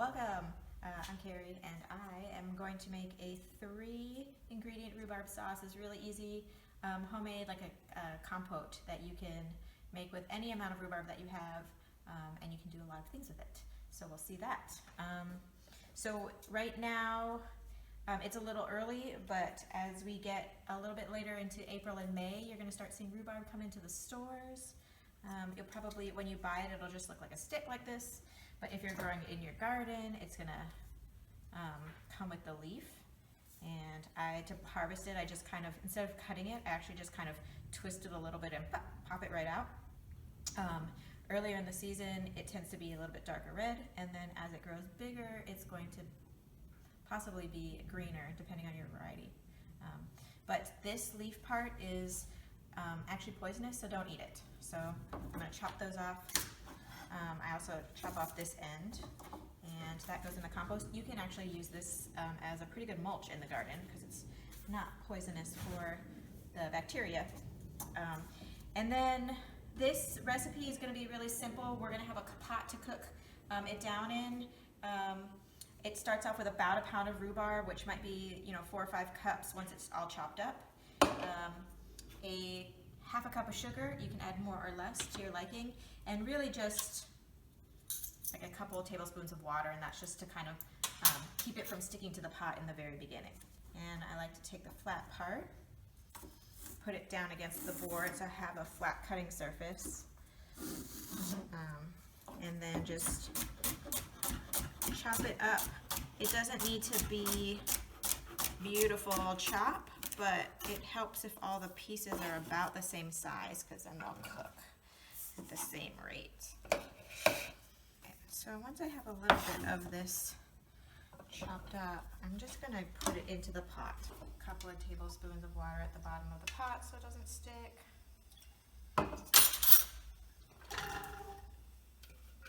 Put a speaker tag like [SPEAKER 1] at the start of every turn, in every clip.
[SPEAKER 1] Welcome. I'm Carey and I am going to make a 3-ingredient rhubarb sauce. It's really easy, homemade, like a compote that you can make with any amount of rhubarb that you have, and you can do a lot of things with it. So we'll see that. So right now it's a little early, but as we get a little bit later into April and May, you're going to start seeing rhubarb come into the stores. You'll probably, when you buy it, it'll just look like a stick like this. But if you're growing it in your garden, it's gonna come with the leaf. And to harvest it, I just kind of, instead of cutting it, I actually just kind of twist it a little bit and pop it right out. Earlier in the season, it tends to be a little bit darker red, and then as it grows bigger, it's going to possibly be greener, depending on your variety. But this leaf part is actually poisonous, so don't eat it. So I'm gonna chop those off. I also chop off this end, and that goes in the compost. You can actually use this as a pretty good mulch in the garden because it's not poisonous for the bacteria. And then this recipe is going to be really simple. We're going to have a pot to cook it down in. It starts off with about 1 pound of rhubarb, which might be 4 or 5 cups once it's all chopped up. A half a cup of sugar. You can add more or less to your liking, and really just like a couple of tablespoons of water, and that's just to kind of keep it from sticking to the pot in the very beginning. And I like to take the flat part, put it down against the board so I have a flat cutting surface, and then just chop it up. It doesn't need to be beautiful chop, but it helps if all the pieces are about the same size, because then they'll cook at the same rate. So once I have a little bit of this chopped up, I'm just going to put it into the pot. A couple of tablespoons of water at the bottom of the pot so it doesn't stick.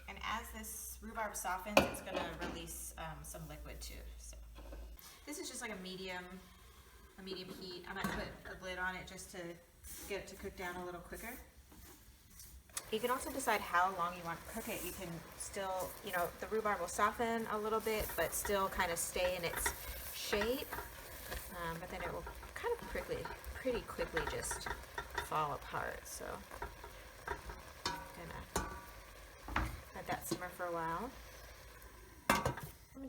[SPEAKER 1] And as this rhubarb softens, it's going to release some liquid too. So this is just like a medium heat. I might put a lid on it just to get it to cook down a little quicker. You can also decide how long you want to cook it. You can still, the rhubarb will soften a little bit, but still kind of stay in its shape. But then it will kind of pretty quickly just fall apart. So I'm gonna let that simmer for a while.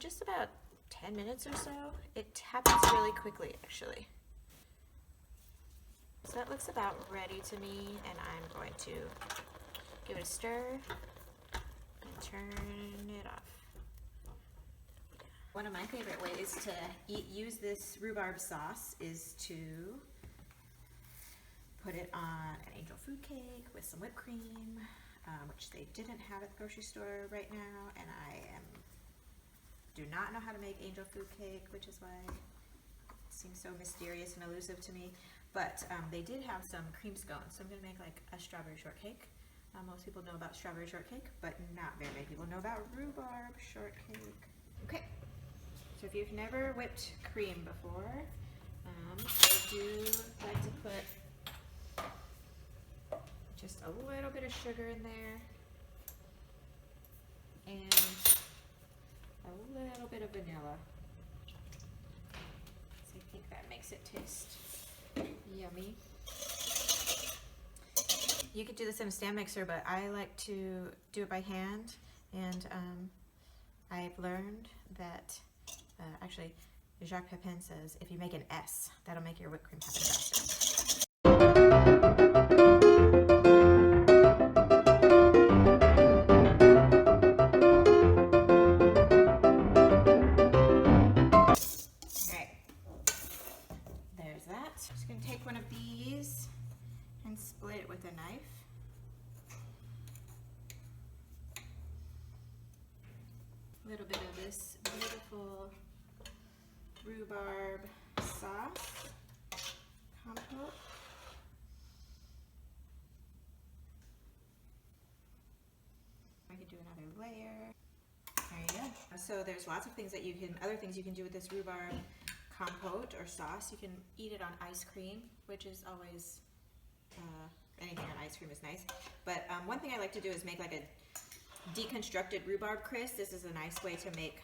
[SPEAKER 1] Just about 10 minutes or so. It happens really quickly, actually. So that looks about ready to me, and I'm going to give it a stir and turn it off. One of my favorite ways to use this rhubarb sauce is to put it on an angel food cake with some whipped cream, which they didn't have at the grocery store right now, and I do not know how to make angel food cake, which is why it seems so mysterious and elusive to me. But they did have some cream scones, so I'm going to make like a strawberry shortcake. Most people know about strawberry shortcake, but not very many people know about rhubarb shortcake. Okay, so if you've never whipped cream before, I do like to put just a little bit of sugar in there and a little bit of vanilla. So I think that makes it taste yummy. You could do this in a stand mixer, but I like to do it by hand, and I've learned that actually Jacques Pepin says if you make an S, that'll make your whipped cream happen faster. Okay, there's that. Just gonna take one of these and split it with a knife. A little bit of this beautiful rhubarb sauce compote. I could do another layer. There you go. So there's lots of things that other things you can do with this rhubarb compote or sauce. You can eat it on ice cream, which is always anything on ice cream is nice. But one thing I like to do is make like a deconstructed rhubarb crisp. This is a nice way to make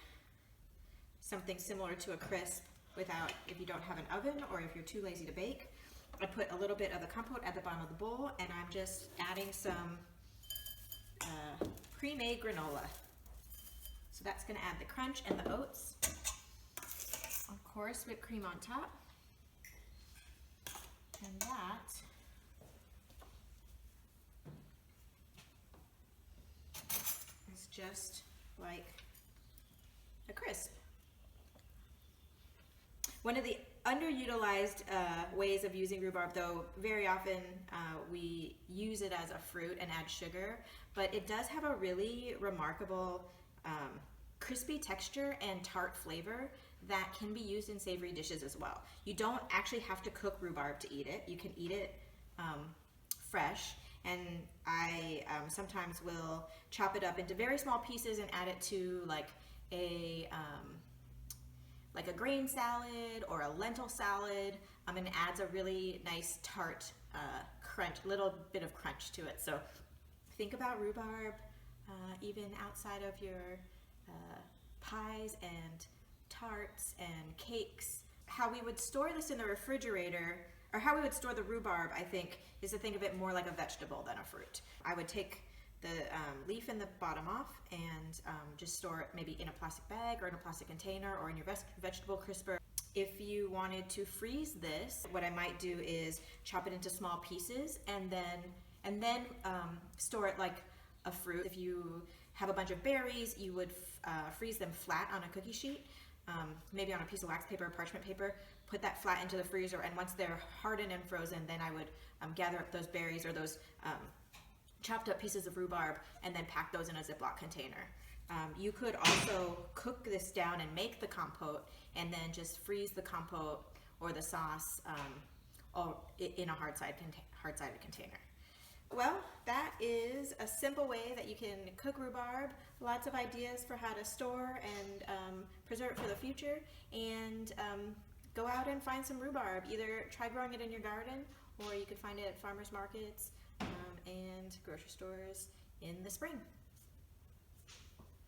[SPEAKER 1] something similar to a crisp without, if you don't have an oven or if you're too lazy to bake. I put a little bit of the compote at the bottom of the bowl, and I'm just adding some pre-made granola. So that's going to add the crunch and the oats. Of course, whipped cream on top. And that is just like a crisp. One of the underutilized ways of using rhubarb, though, very often we use it as a fruit and add sugar, but it does have a really remarkable crispy texture and tart flavor that can be used in savory dishes as well. You don't actually have to cook rhubarb to eat it. You can eat it fresh, and I sometimes will chop it up into very small pieces and add it to like a grain salad or a lentil salad, and it adds a really nice tart crunch, little bit of crunch to it. So think about rhubarb even outside of your pies and tarts and cakes. How we would store this in the refrigerator, or how we would store the rhubarb, I think, is to think of it more like a vegetable than a fruit. I would take the leaf and the bottom off and just store it maybe in a plastic bag or in a plastic container or in your vegetable crisper. If you wanted to freeze this, what I might do is chop it into small pieces and then store it like a fruit. If you have a bunch of berries, you would freeze them flat on a cookie sheet, maybe on a piece of wax paper or parchment paper, put that flat into the freezer, and once they're hardened and frozen, then I would gather up those berries or those chopped up pieces of rhubarb and then pack those in a Ziploc container. You could also cook this down and make the compote and then just freeze the compote or the sauce in a hard-sided container. Well, that is a simple way that you can cook rhubarb. Lots of ideas for how to store and preserve it for the future. And go out and find some rhubarb. Either try growing it in your garden, or you can find it at farmers markets and grocery stores in the spring.